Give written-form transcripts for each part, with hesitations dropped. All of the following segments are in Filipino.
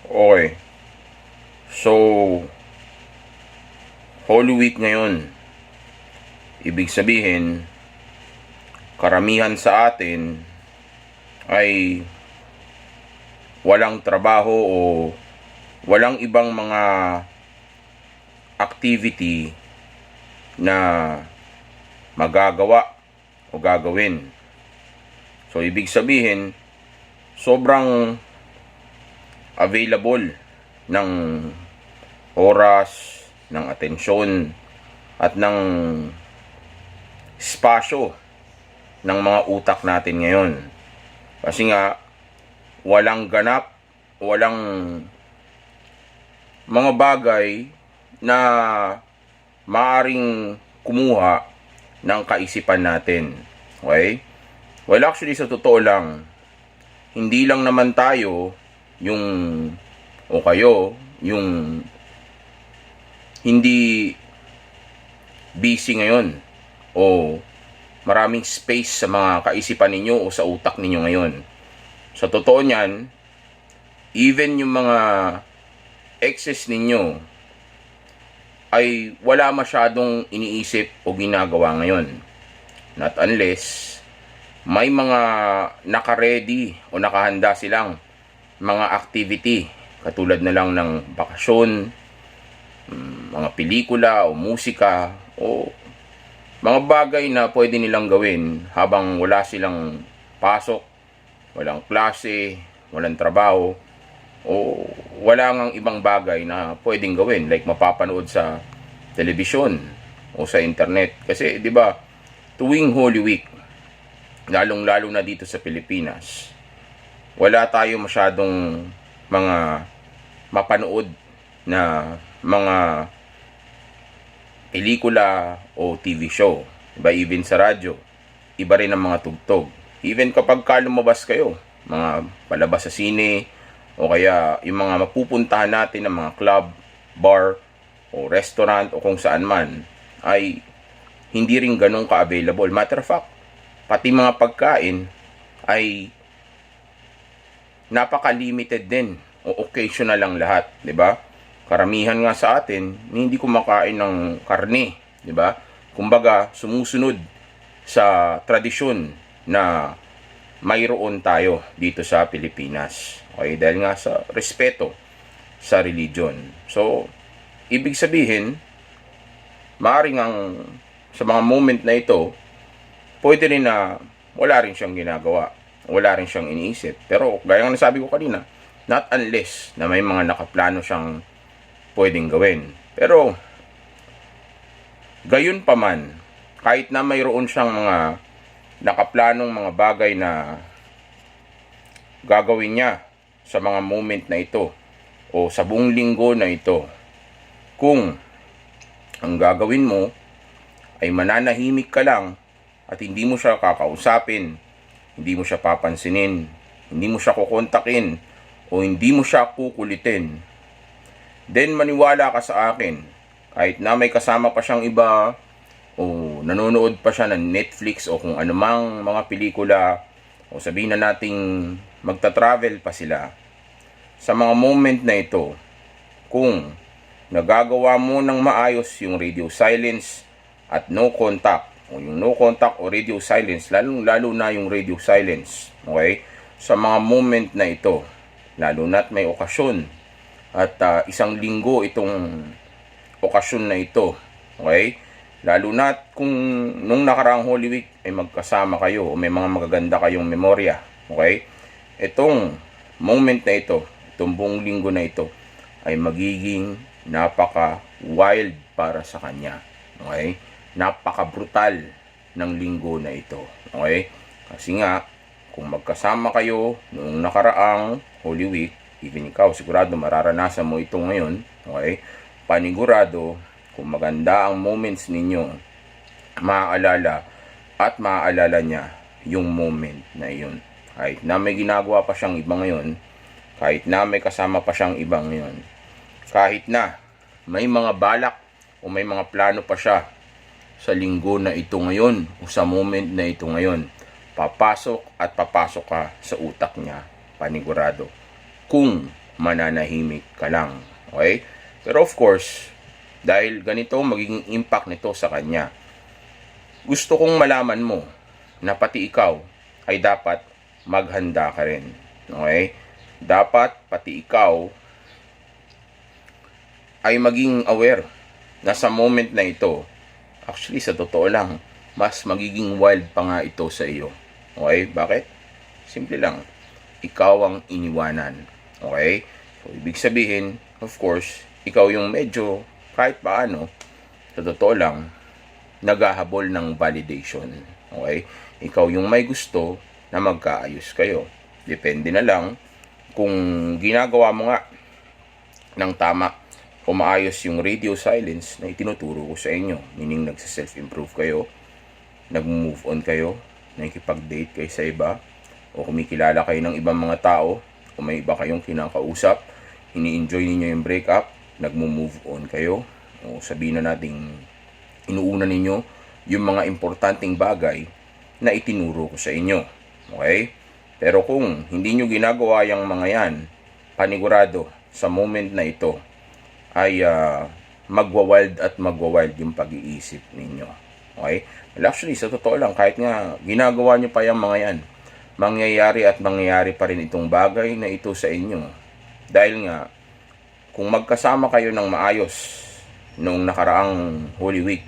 Okay. So, Holy Week ngayon. Ibig sabihin, karamihan sa atin ay walang trabaho o walang ibang mga activity na magagawa o gagawin. So, ibig sabihin, sobrang available ng oras, ng atensyon, at ng espasyo ng mga utak natin ngayon. Kasi nga, walang ganap, walang mga bagay na maaring kumuha ng kaisipan natin. Okay? Well, actually, sa totoo lang, hindi lang naman tayo yung, o kayo, yung hindi busy ngayon o maraming space sa mga kaisipan ninyo o sa utak ninyo ngayon. Sa totoo niyan, even yung mga excess ninyo ay wala masyadong iniisip o ginagawa ngayon. Not unless may mga naka-ready o nakahanda silang mga activity katulad na lang ng bakasyon, mga pelikula o musika o mga bagay na pwede nilang gawin habang wala silang pasok, walang klase, walang trabaho o wala ngang ibang bagay na pwedeng gawin like mapapanood sa telebisyon o sa internet. Kasi 'di ba, tuwing Holy Week, lalong-lalo na dito sa Pilipinas, wala tayo masyadong mga mapanood na mga pelikula o TV show. Diba, even sa radyo, iba rin ang mga tugtog. Even kapag lumabas kayo, mga palabas sa sine, o kaya yung mga mapupuntahan natin ng mga club, bar, o restaurant, o kung saan man, ay hindi rin ganun ka-available. Matter of fact, pati mga pagkain ay napaka-limited din o occasional lang lahat, 'di ba? Karamihan nga sa atin hindi kumakain ng karne, 'di ba? Kumbaga, sumusunod sa tradisyon na mayroon tayo dito sa Pilipinas. Okay, dahil nga sa respeto sa religion. So, ibig sabihin, maaaring ang sa mga moment na ito, pwede rin na wala rin siyang ginagawa, wala rin siyang iniisip. Pero gaya ng nasabi ko kanina, not unless na may mga nakaplano siyang pwedeng gawin. Pero gayon pa man, kahit na mayroon siyang mga nakaplanong mga bagay na gagawin niya sa mga moment na ito o sa buong linggo na ito, kung ang gagawin mo ay mananahimik ka lang at hindi mo siya kakausapin, hindi mo siya papansinin, hindi mo siya kukontakin, o hindi mo siya kukulitin, then maniwala ka sa akin, kahit na may kasama pa siyang iba, o nanonood pa siya ng Netflix o kung anumang mga pelikula, o sabihin na nating magta-travel pa sila, sa mga moment na ito, kung nagagawa mo ng maayos yung radio silence at no contact, o yung no contact o radio silence, lalo na yung radio silence, okay, sa mga moment na ito, lalo na't may okasyon at isang linggo itong okasyon na ito, okay, lalo na't kung nung nakaraang Holy Week ay magkasama kayo o may mga magaganda kayong memorya, okay, itong moment na ito, itong buong linggo na ito ay magiging napaka wild para sa kanya, okay, napaka brutal ng linggo na ito, okay, kasi nga kung magkasama kayo noong nakaraang Holy Week, even ikaw sigurado mararanasan mo ito ngayon, okay, panigurado kung maganda ang moments ninyo, maaalala at maaalala niya yung moment na yun, kahit na may ginagawa pa siyang iba ngayon, kahit na may kasama pa siyang iba ngayon, kahit na may mga balak o may mga plano pa siya sa linggo na ito ngayon o sa moment na ito ngayon, papasok at papasok ka sa utak niya, panigurado. Kung mananahimik ka lang. Okay? Pero of course, dahil ganito magiging impact nito sa kanya, gusto kong malaman mo na pati ikaw ay dapat maghanda ka rin. Okay? Dapat pati ikaw ay maging aware na sa moment na ito, actually sa totoo lang, mas magiging wild pa nga ito sa iyo. Okay? Bakit? Simple lang. Ikaw ang iniwanan. Okay? So, ibig sabihin, of course, ikaw yung medyo, kahit paano, sa totoo lang, naghahabol ng validation. Okay? Ikaw yung may gusto na magkaayos kayo. Depende na lang kung ginagawa mo nga ng tama o maayos yung radio silence na itinuturo ko sa inyo. Meaning, nagsa-self-improve kayo, nag-move on kayo, nakikipag-date kayo sa iba, o kumikilala kayo ng ibang mga tao, o may iba kayong kinakausap, ini-enjoy ninyo yung breakup, nag-move on kayo, o sabihin na natin, inuuna ninyo yung mga importanteng bagay na itinuro ko sa inyo. Okay? Pero kung hindi nyo ginagawa yung mga yan, panigurado, sa moment na ito, ay magwa-wild at magwa-wild yung pag-iisip ninyo. Okay? Well, actually, sa totoo lang, kahit nga ginagawa nyo pa yung mga yan, mangyayari at mangyayari pa rin itong bagay na ito sa inyo. Dahil nga, kung magkasama kayo ng maayos noong nakaraang Holy Week,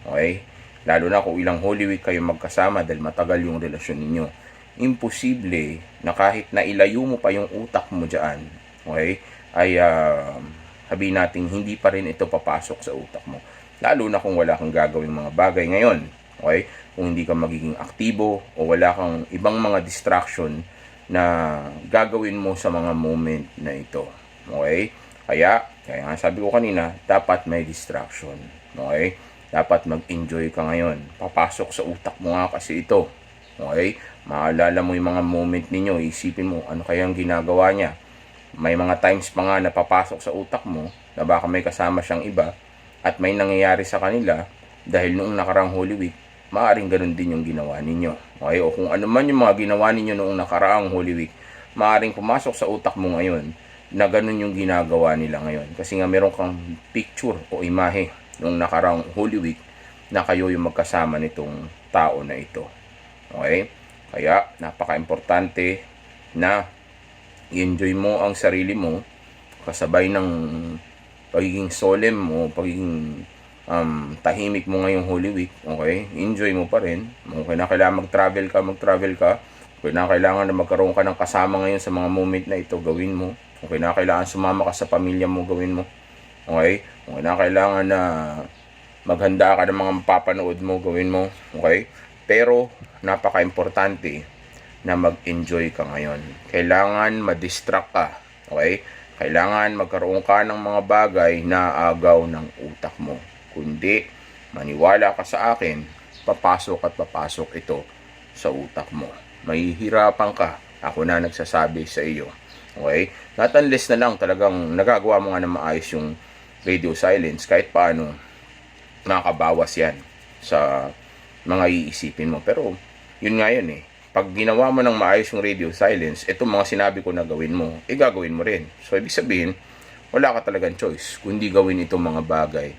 okay? Lalo na kung ilang Holy Week kayo magkasama dahil matagal yung relasyon ninyo, imposible na kahit na ilayo mo pa yung utak mo dyan, okay, ay sabihin natin hindi pa rin ito papasok sa utak mo. Lalo na kung wala kang gagawing mga bagay ngayon. Okay? Kung hindi ka magiging aktibo o wala kang ibang mga distraction na gagawin mo sa mga moment na ito. Okay? Kaya nga sabi ko kanina, dapat may distraction. Okay? Dapat mag-enjoy ka ngayon. Papasok sa utak mo nga kasi ito. Okay? Maalala mo yung mga moment ninyo, isipin mo ano kayang ginagawa niya. May mga times pa nga na papasok sa utak mo na baka may kasama siyang iba at may nangyayari sa kanila dahil noong nakarang Holy Week, maaaring ganun din yung ginawa ninyo. Okay? O kung ano man yung mga ginawa ninyo noong nakaraang Holy Week, maaaring pumasok sa utak mo ngayon na ganun yung ginagawa nila ngayon. Kasi nga meron kang picture o imahe noong nakaraang Holy Week na kayo yung magkasama nitong tao na ito. Okay? Kaya napaka-importante na i-enjoy mo ang sarili mo kasabay ng pagiging solemn mo, pagiging tahimik mo ngayong Holy Week. Okay? Enjoy mo pa rin. Kung kailangan mag-travel ka. Kung kailangan na magkaroon ka ng kasama ngayon sa mga moment na ito, gawin mo. Kung kailangan sumama ka sa pamilya mo, gawin mo. Okay? Kung kailangan na maghanda ka ng mga mapapanood mo, gawin mo. Okay? Pero napaka-importante na mag-enjoy ka ngayon. Kailangan ma-distract ka. Okay? Kailangan magkaroon ka ng mga bagay na agaw ng utak mo. Kundi, maniwala ka sa akin, papasok ito sa utak mo. Mahihirapan ka. Ako na nagsasabi sa iyo. Okay? Not unless na lang talagang nagagawa mo nga na maayos yung radio silence, kahit paano nakakabawas yan sa mga iisipin mo. Pero, yun nga yun eh. Pag ginawa mo ng maayos yung radio silence, itong mga sinabi ko na gawin mo, gagawin mo rin. So, ibig sabihin, wala ka talagang choice kundi gawin itong mga bagay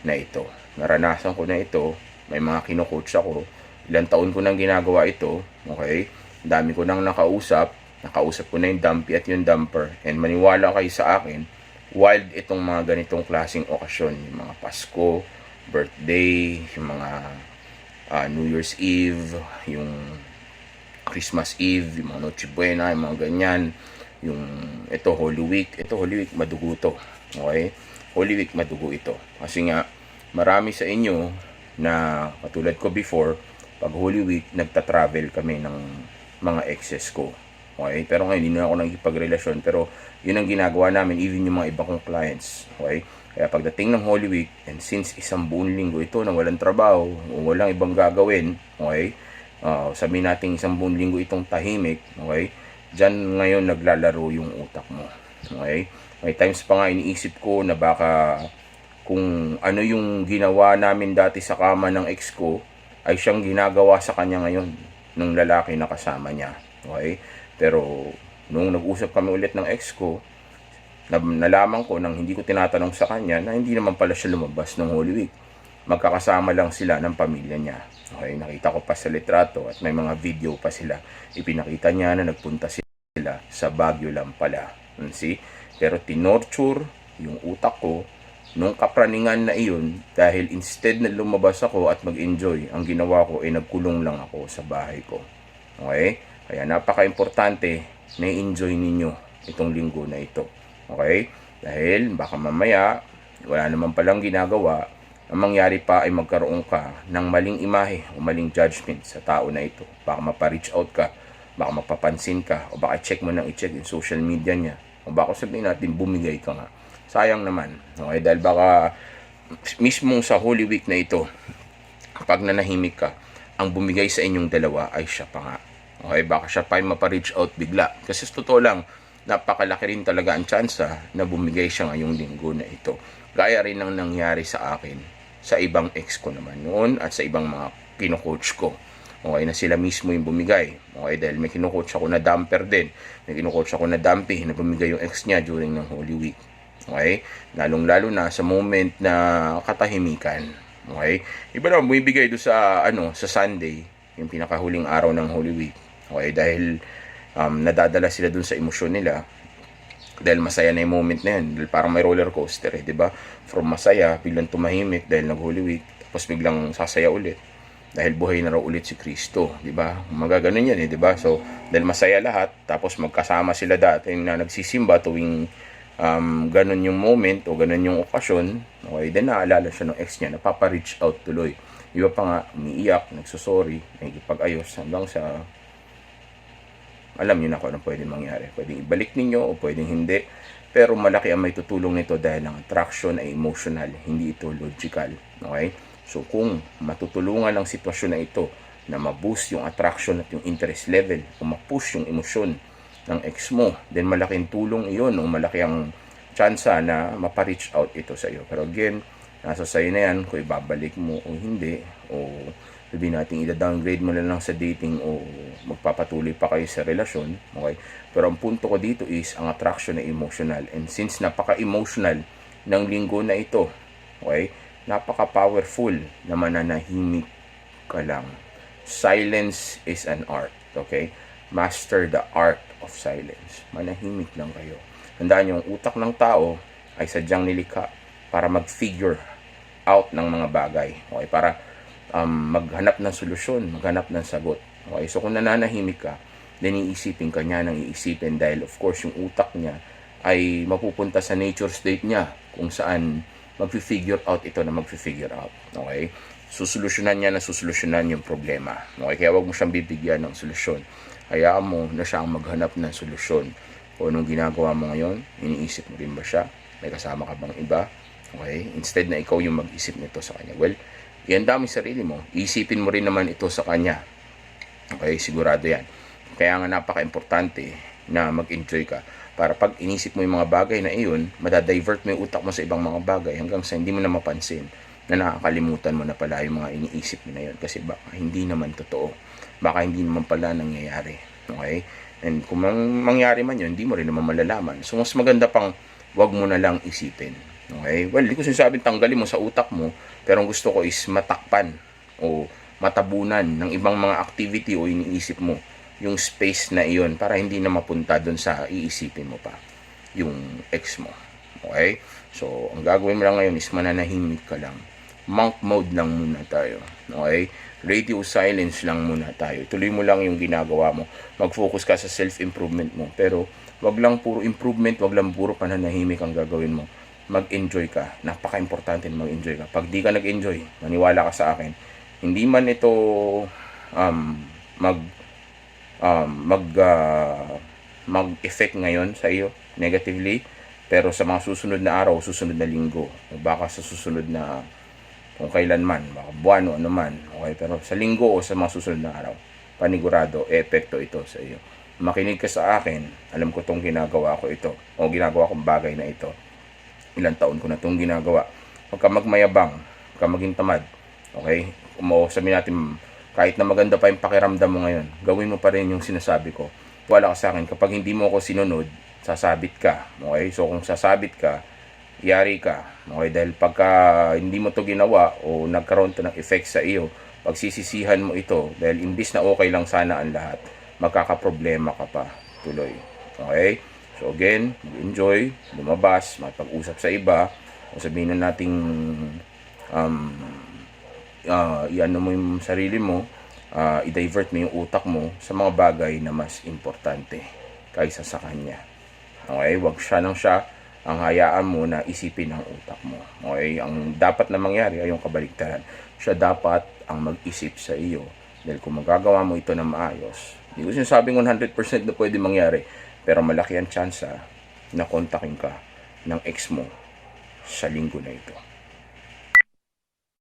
na ito. Naranasan ko na ito. May mga kino-coach ako. Ilang taon ko nang ginagawa ito. Okay? Dami ko nang nakausap. Nakausap ko na yung dumpy at yung dumper. And maniwala kayo sa akin, wild itong mga ganitong klaseng okasyon. Yung mga Pasko, birthday, yung mga New Year's Eve, yung Christmas Eve, yung mga Noche Buena, yung mga ganyan. Yung ito Holy Week, madugo to. Okay? Holy Week madugo ito. Kasi nga marami sa inyo na katulad ko before, pag Holy Week nagta-travel kami ng mga exes ko. Okay? Pero ngayon hindi na ako nagkipagrelasyon, pero yun ang ginagawa namin, even yung mga iba kong clients. Okay? Kaya pagdating ng Holy Week, and since isang buong linggo ito na walang trabaho, o walang ibang gagawin, okay? Sabihin natin isang buong linggo itong tahimik, okay? Diyan ngayon naglalaro yung utak mo. Okay? May times pa nga iniisip ko na baka kung ano yung ginawa namin dati sa kama ng ex ko ay siyang ginagawa sa kanya ngayon ng lalaki na kasama niya. Okay? Pero Nung nag-usap kami ulit ng ex ko, nalaman ko nang hindi ko tinatanong sa kanya na hindi naman pala siya lumabas ng Holy Week. Magkakasama lang sila ng pamilya niya. Okay, nakita ko pa sa litrato at may mga video pa sila. Ipinakita niya na nagpunta sila sa Baguio lang pala. See? Pero tinorture yung utak ko nung kapraningan na iyon dahil instead na lumabas ako at mag-enjoy, ang ginawa ko ay nagkulong lang ako sa bahay ko. Okay? Kaya napaka-importante na enjoy ninyo itong linggo na ito. Okay? Dahil baka mamaya wala naman palang ginagawa, ang mangyari pa ay magkaroon ka ng maling imahe o maling judgment sa tao na ito. Baka mapa-reach out ka, baka mapapansin ka, o baka check mo nang i-check in social media niya, o baka sabihin natin bumigay ka nga. Sayang naman. Okay? Dahil baka mismong sa Holy Week na ito, pag nanahimik ka, ang bumigay sa inyong dalawa ay siya pa nga. Okay? Baka siya pa ay mapa-reach out bigla. Kasi sa totoo lang, napakalaki rin talaga ang tsansa na bumigay siya ngayong linggo na ito. Gaya rin ang nangyari sa akin sa ibang ex ko naman noon at sa ibang mga kino-coach ko. Okay, na sila mismo yung bumigay. Okay, dahil may kino-coach ako na damper din. May kino-coach ako na dampi na bumigay yung ex niya during ng Holy Week. Okay? Lalong-lalo na sa moment na katahimikan. Okay? Iba naman bumibigay doon sa sa Sunday, yung pinakahuling araw ng Holy Week. Okay, dahil nadadala sila doon sa emosyon nila. Dahil masaya na yung moment na yun. Dahil parang may roller coaster, eh, 'di ba? From masaya, biglang tumahimik dahil nag-Holy Week, tapos biglang sasaya ulit. Dahil buhay na raw ulit si Kristo, 'di ba? Magaganon 'yan, eh, 'di ba? So, dahil masaya lahat, tapos magkasama sila dati na nagsisimba tuwing ganun yung moment o ganun yung okasyon, okay, then naalala siya ng ex niya, napapa-reach out tuloy. Iba pa nga, umiiyak, nagsusorry, nagkipag-ayos hanggang sa alam niyo na kung ano pwedeng mangyari. Pwedeng ibalik ninyo o pwedeng hindi. Pero malaki ang may tutulong nito dahil ang attraction ay emotional, hindi ito logical. Okay? So kung matutulungan ang sitwasyon na ito na ma-boost yung attraction at yung interest level o ma-push yung emosyon ng ex mo, then malaking tulong iyon o malaki ang tsansa na mapa-reach out ito sa iyo. Pero again, nasa sayo na yan kung ibabalik mo o hindi, o sabihin natin i-downgrade mo na lang sa dating o magpapatuloy pa kayo sa relasyon. Okay? Pero ang punto ko dito is ang attraction na emotional, and since napaka-emotional ng linggo na ito, okay, napaka-powerful na mananahimik ka lang. Silence is an art. Okay? Master the art of silence. Manahimik lang kayo. Tandaan nyo, ang utak ng tao ay sadyang nilikha para mag-figure out ng mga bagay. Okay? Para maghanap ng solusyon, maghanap ng sagot. Okay? So kung nananahimik ka, then iisipin ka niya ng iisipin dahil of course yung utak niya ay mapupunta sa nature state niya kung saan mag-figure out ito na mag-figure out. Okay? Susolusyonan niya na susolusyonan yung problema. Okay? Kaya wag mo siyang bibigyan ng solusyon. Hayaan mo na siya ang maghanap ng solusyon. Kung anong ginagawa mo ngayon, iniisip mo rin ba siya? May kasama ka bang iba? Okay? Instead na ikaw yung mag-isip nito sa kanya. Well, ihanda mo yung sarili mo. Isipin mo rin naman ito sa kanya. Okay? Sigurado yan. Kaya nga napaka-importante na mag-enjoy ka. Para pag inisip mo yung mga bagay na iyon, madadivert mo yung utak mo sa ibang mga bagay hanggang sa hindi mo na mapansin na nakakalimutan mo na pala yung mga iniisip mo na yun. Kasi baka hindi naman totoo. Baka hindi naman pala nangyayari. Okay? And kung mangyari man yun, hindi mo rin naman malalaman. So, mas maganda pang wag mo na lang isipin. Okay? Well, hindi ko sinasabing tanggalin mo sa utak mo, pero ang gusto ko is matakpan o matabunan ng ibang mga activity o iniisip mo yung space na iyon para hindi na mapunta doon sa iisipin mo pa yung ex mo. Okay? So, ang gagawin mo lang ngayon is mananahimik ka lang. Monk mode lang muna tayo. Okay? Radio silence lang muna tayo. Tuloy mo lang yung ginagawa mo. Mag-focus ka sa self-improvement mo. Pero, wag lang puro improvement, wag lang puro pananahimik ang gagawin mo. Mag-enjoy ka. Napaka-importante na mag-enjoy ka. Pag di ka nag-enjoy, maniwala ka sa akin, hindi man ito mag-effect ngayon sa iyo negatively, pero sa mga susunod na araw, susunod na linggo, o baka sa susunod na kung kailan man, baka buwan o ano man, okay, pero sa linggo o sa mga susunod na araw, panigurado, epekto ito sa iyo. Makinig ka sa akin, alam ko tong ginagawa ko ito, o ginagawa kong bagay na ito, ilang taon ko na itong ginagawa. Huwag ka magmayabang, huwag ka maging tamad, okay? Sabihin natin, kahit na maganda pa yung pakiramdam mo ngayon, gawin mo pa rin yung sinasabi ko. wala ka sa akin, kapag hindi mo ako sinunod, sasabit ka. Okay? So kung sasabit ka, yari ka. Okay? Dahil pagka hindi mo to ginawa o nagkaroon to ng effect sa iyo, pagsisisihan mo ito, dahil imbis na okay lang sana ang lahat, magkakaproblema ka pa tuloy. Okay? So again, enjoy, lumabas, mapag-usap sa iba, o sabihin na nating iano mo yung sarili mo, i-divert mo yung utak mo sa mga bagay na mas importante kaysa sa kanya. Okay? Wag siya nang siya ang hayaan mo na isipin ng utak mo. Okay? Ang dapat na mangyari ay yung kabaligtaran. Siya dapat ang mag-isip sa iyo. Dahil kung magagawa mo ito na maayos, hindi ko sinasabing 100% na pwede mangyari, pero malaki ang tsansa na kontakin ka ng ex mo sa linggo na ito.